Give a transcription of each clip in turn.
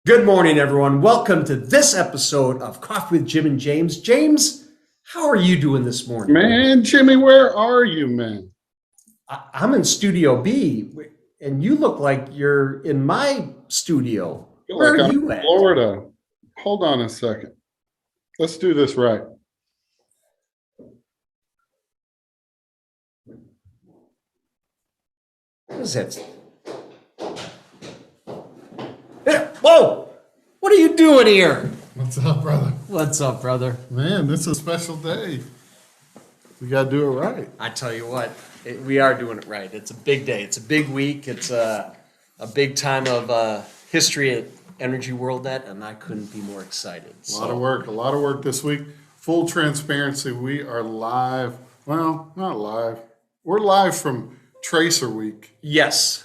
Good morning, everyone. Welcome to this episode of Coffee with Jim and James. James, how are you doing this morning? Man, Jimmy, where are you, man? I'm in Studio B, and you look like you're in my studio. I feel Where like are I'm you in at? Florida. Hold on a second. Let's do this right. What is that? Whoa! What are you doing here? What's up, brother? What's up, brother? Man, this is a special day. We got to do it right. I tell you what, we are doing it right. It's a big day. It's a big week. It's a big time of history at Energy Worldnet, and I couldn't be more excited. A lot of work this week. Full transparency, we are live. Well, not live. We're live from Tracer Week Yes.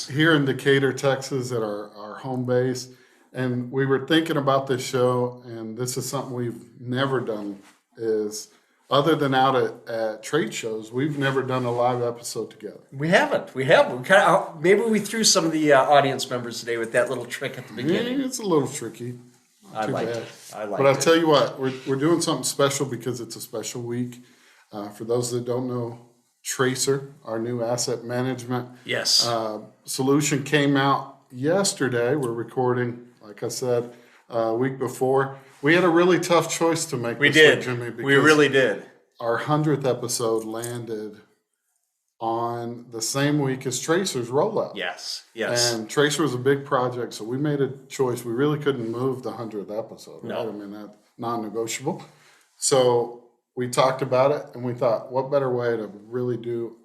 here in Decatur, Texas at our home base. And we were thinking about this show, and this is something we've never done, is other than out at trade shows, we've never done a live episode together. We haven't. We maybe we threw some of the audience members today with that little trick at the beginning. Yeah, it's a little tricky. I Too liked bad. it. I liked But I'll it. tell you what, we're doing something special because it's a special week. For those that don't know, Tracer, our new asset management Yes. solution, came out yesterday. We're recording, like I said, a week before. We had a really tough choice to make. We this did. week, Jimmy, because We really did. our 100th episode landed on the same week as Tracer's rollout. Yes. Yes. And Tracer was a big project, so we made a choice. We really couldn't move the 100th episode, right? No. I mean, that's non-negotiable. So we talked about it, and we thought, what better way to really do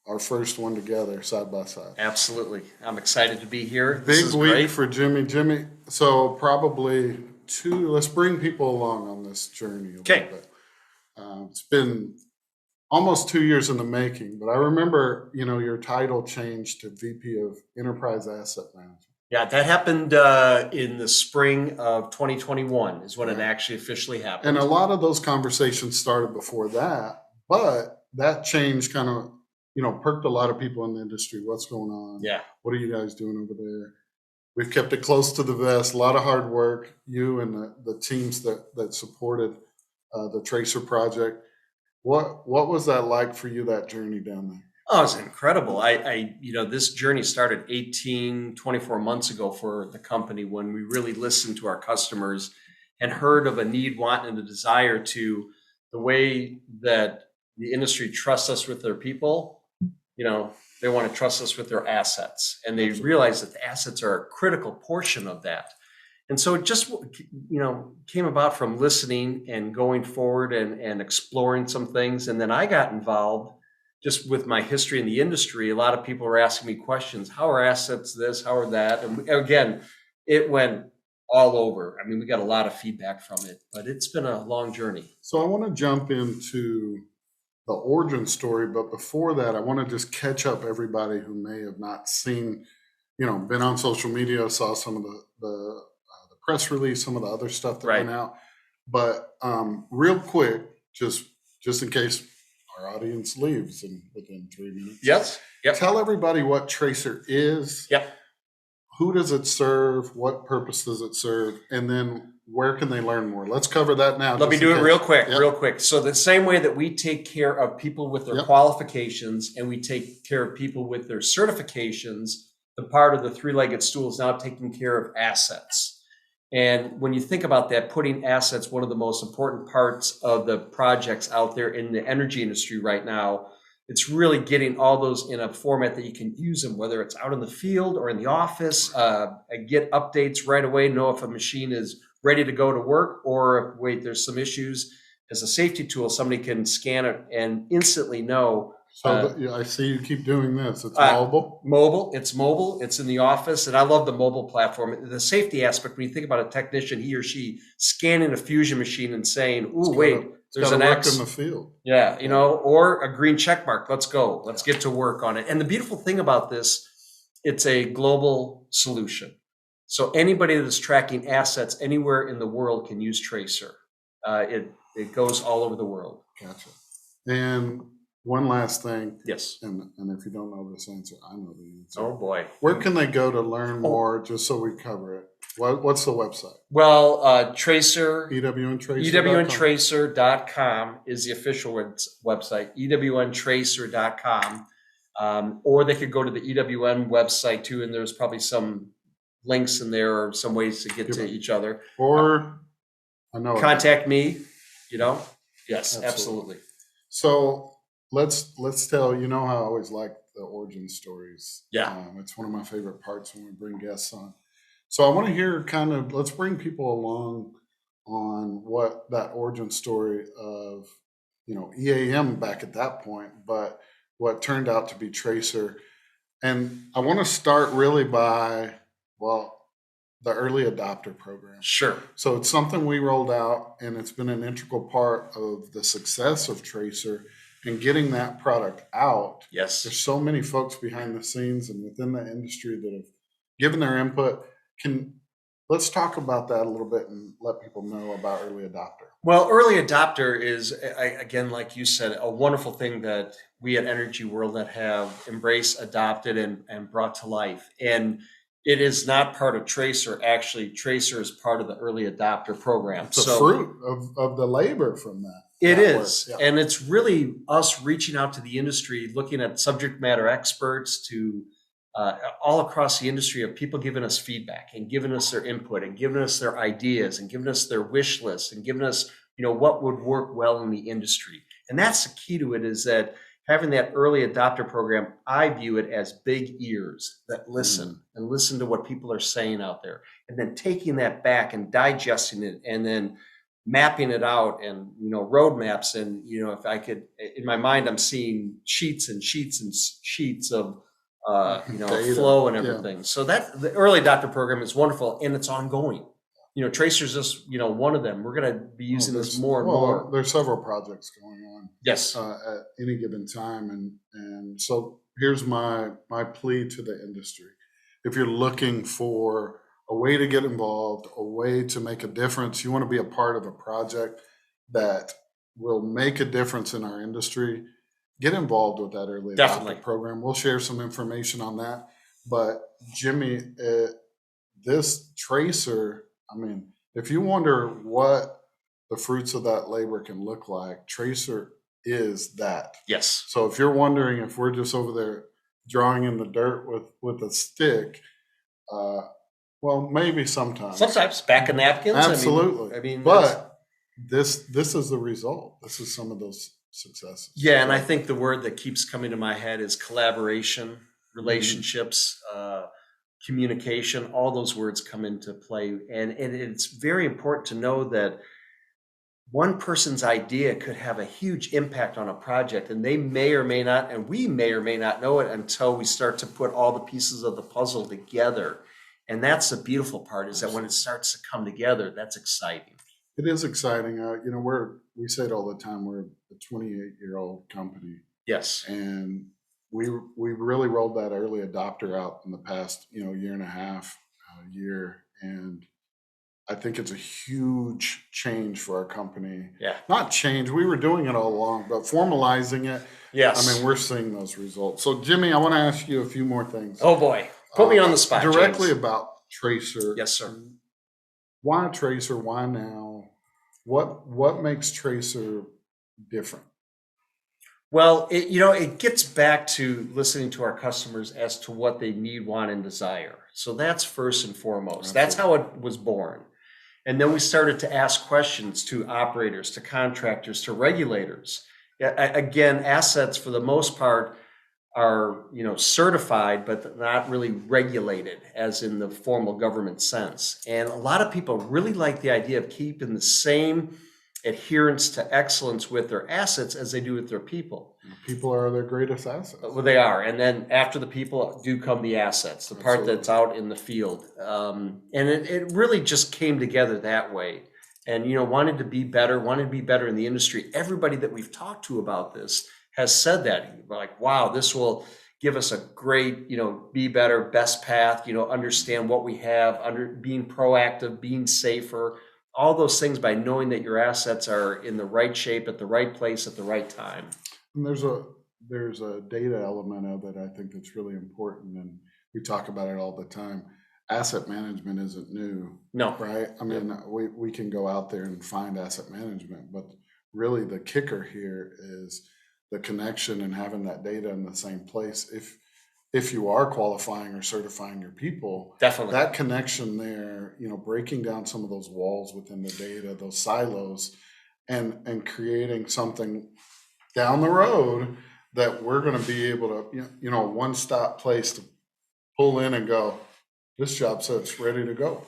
our first one together, side by side? Absolutely. I'm excited to be here. This Big is week great. for Jimmy. So probably let's bring people along on this journey a Okay. little bit. It's been almost 2 years in the making, but I remember, your title changed to VP of Enterprise Asset Management. Yeah, that happened in the spring of 2021 is when it actually officially happened. And a lot of those conversations started before that, but that change kind of, perked a lot of people in the industry. What's going on? Yeah. What are you guys doing over there? We've kept it close to the vest, a lot of hard work, you and the teams that supported the Tracer project. What was that like for you, that journey down there? Oh, it's incredible. This journey started 24 months ago for the company when we really listened to our customers and heard of a need, want, and a desire to the way that the industry trusts us with their people. They want to trust us with their assets, and they realize that the assets are a critical portion of that. And so it just, came about from listening and going forward and exploring some things. And then I got involved just with my history in the industry. A lot of people were asking me questions. How are assets this? How are that? And again, it went all over. I mean, we got a lot of feedback from it, but it's been a long journey. So I want to jump into the origin story, but before that, I want to just catch up everybody who may have not seen, been on social media, saw some of the press release, some of the other stuff that went out. But real quick, just in case our audience leaves within 3 minutes. Yes. Yep. Tell everybody what Tracer is. Yep. Who does it serve? What purpose does it serve? And then where can they learn more? Let's cover that now. Let me do it real quick, Yep. real quick. So the same way that we take care of people with their qualifications and we take care of people with their certifications, the part of the three-legged stool is now taking care of assets. And when you think about that, putting assets, one of the most important parts of the projects out there in the energy industry right now, it's really getting all those in a format that you can use them, whether it's out in the field or in the office, get updates right away, know if a machine is ready to go to work, or if, wait, there's some issues. As a safety tool, somebody can scan it and instantly know. So I see you keep doing this. It's mobile. It's mobile. It's in the office, and I love the mobile platform. The safety aspect, when you think about a technician, he or she scanning a fusion machine and saying, "Ooh, wait, there's an X in the field." Yeah, or a green check mark. Let's go. Let's get to work on it. And the beautiful thing about this, it's a global solution. So anybody that is tracking assets anywhere in the world can use Tracer. It goes all over the world. Gotcha. And one last thing. Yes. And if you don't know this answer, I know the answer. Oh boy. Where can they go to learn more, just so we cover it? What's the website? Well, Tracer, EWNtracer.com. ewntracer.com is the official website, ewntracer.com. Or they could go to the EWN website too, and there's probably some links in there or some ways to get to each other. Or I know Contact me, you know? Yes, Absolutely. absolutely. So let's tell, you know how I always like the origin stories. Yeah. It's one of my favorite parts when we bring guests on. So I want to hear let's bring people along on what that origin story of, EAM back at that point, but what turned out to be Tracer. And I want to start really by, well, the early adopter program. Sure. So it's something we rolled out, and it's been an integral part of the success of Tracer and getting that product out. Yes. There's so many folks behind the scenes and within the industry that have given their input. Let's talk about that a little bit and let people know about early adopter. Well, early adopter is, again, like you said, a wonderful thing that we at Energy Worldnet have embraced, adopted, and brought to life. And it is not part of Tracer. Actually, Tracer is part of the early adopter program. It's the fruit of the labor from that. It is. Yeah. And it's really us reaching out to the industry, looking at subject matter experts to all across the industry of people giving us feedback and giving us their input and giving us their ideas and giving us their wish list and giving us, what would work well in the industry. And that's the key to it, is that having that early adopter program, I view it as big ears that listen and listen to what people are saying out there, and then taking that back and digesting it and then mapping it out and, roadmaps. And, if I could, in my mind, I'm seeing sheets and sheets and sheets of, flow and everything. Yeah. So that the early adopter program is wonderful, and it's ongoing. Tracer's just, one of them. We're going to be using this more and more. There's several projects going on. Yes. At any given time. And so here's my plea to the industry. If you're looking for a way to get involved, a way to make a difference, you want to be a part of a project that will make a difference in our industry, get involved with that early adopter program. We'll share some information on that. But Jimmy, this Tracer, if you wonder what the fruits of that labor can look like, Tracer is that. Yes. So if you're wondering if we're just over there drawing in the dirt with a stick, well, maybe sometimes. Sometimes back in napkins. Absolutely. But this is the result. This is some of those successes. Yeah, and I think the word that keeps coming to my head is collaboration, relationships, communication. All those words come into play, and it's very important to know that one person's idea could have a huge impact on a project, and they may or may not, and we may or may not know it until we start to put all the pieces of the puzzle together. And that's the beautiful part, is that when it starts to come together, that's exciting. It is exciting. We say it all the time. We're a 28-year-old company. Yes. And we really rolled that early adopter out in the past, year and a half, year. And I think it's a huge change for our company. Yeah. Not change. We were doing it all along, but formalizing it. Yes. We're seeing those results. So Jimmy, I want to ask you a few more things. Oh boy. Put me on the spot. Directly James. About Tracer. Yes, sir. Why Tracer? Why now? What makes Tracer different? Well, it gets back to listening to our customers as to what they need, want, and desire. So that's first and foremost. Absolutely. That's how it was born. And then we started to ask questions to operators, to contractors, to regulators. Again, assets for the most part are, certified, but not really regulated as in the formal government sense. And a lot of people really like the idea of keeping the same adherence to excellence with their assets as they do with their people. People are their greatest assets. Well, they are. And then after the people do come the assets, the part that's out in the field. And it really just came together that way. And, wanted to be better in the industry. Everybody that we've talked to about this has said that, like, wow, this will give us a great, be better, best path, understand what we have, being proactive, being safer, all those things by knowing that your assets are in the right shape, at the right place, at the right time. And there's a data element of it, I think, that's really important. And we talk about it all the time. asset management isn't new, No. right? I mean, we can go out there and find asset management, but really the kicker here is the connection and having that data in the same place. If you are qualifying or certifying your people, Definitely. that connection there, breaking down some of those walls within the data, those silos, and creating something down the road that we're going to be able to, a one-stop place to pull in and go, this job set's ready to go.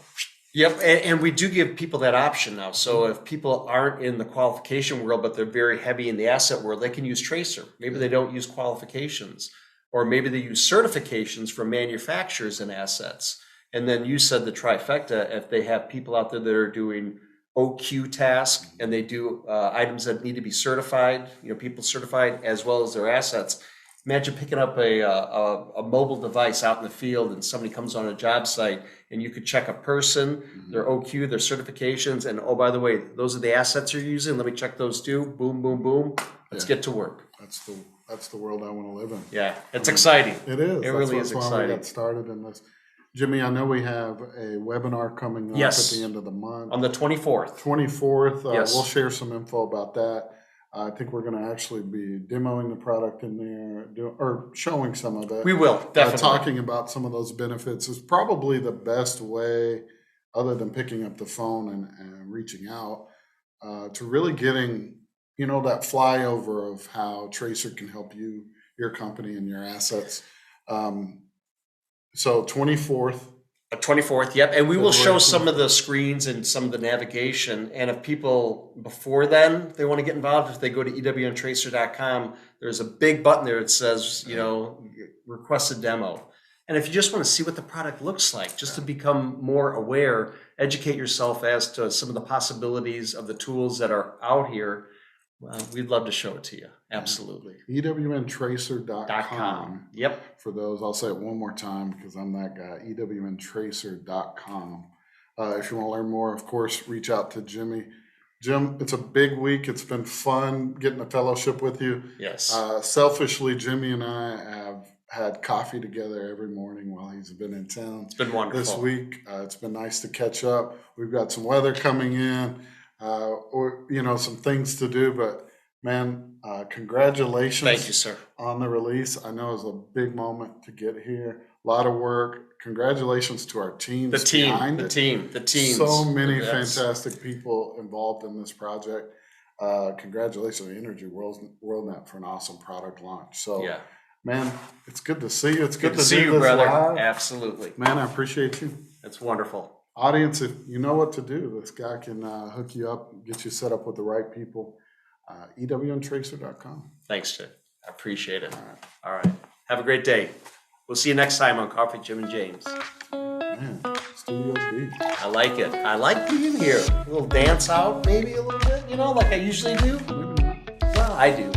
Yep, and we do give people that option now. So if people aren't in the qualification world, but they're very heavy in the asset world, they can use Tracer. Maybe they don't use qualifications, or maybe they use certifications from manufacturers and assets. And then you said the trifecta, if they have people out there that are doing OQ tasks and they do items that need to be certified, people certified as well as their assets. Imagine picking up a mobile device out in the field and somebody comes on a job site and you could check a person, their OQ, their certifications, and oh, by the way, those are the assets you're using. Let me check those too. Boom, boom, boom. Let's get to work. That's the world I want to live in. Yeah, it's exciting. It is. It really is That's why exciting. we got started in this. Jimmy, I know we have a webinar coming up at the end of the month. On the 24th. 24th. Yes. We'll share some info about that. I think we're going to actually be demoing the product in there, or showing some of it. We will, definitely. Talking about some of those benefits is probably the best way, other than picking up the phone and reaching out, to really getting, that flyover of how Tracer can help you, your company, and your assets. So 24th. 24th, yep. And we will show some of the screens and some of the navigation. And if people before then, they want to get involved, if they go to ewntracer.com, there's a big button there that says, request a demo. And if you just want to see what the product looks like, just to become more aware, educate yourself as to some of the possibilities of the tools that are out here, we'd love to show it to you. Absolutely. ewntracer.com. Yep. For those, I'll say it one more time because I'm that guy. ewntracer.com. If you want to learn more, of course, reach out to Jimmy. Jim, it's a big week. It's been fun getting a fellowship with you. Yes. Selfishly, Jimmy and I have had coffee together every morning while he's been in town. It's been wonderful. This week, it's been nice to catch up. We've got some weather coming in. Or some things to do, but man, congratulations. Thank you, sir. On the release. I know it was a big moment to get here. A lot of work. Congratulations to our teams. The team. So many fantastic people involved in this project. Congratulations to Energy Worldnet for an awesome product launch. So, man, it's good to see you. It's good to see you, brother. Live. Absolutely. Man, I appreciate you. That's wonderful. Audience, if you know what to do, this guy can hook you up, get you set up with the right people. ewntracer.com. Thanks, Jim. I appreciate it. All right. Have a great day. We'll see you next time on Coffee, Jim and James. Man, Studio B. I like it. I like being here. A little dance out, maybe a little bit, like I usually do. Well, I do.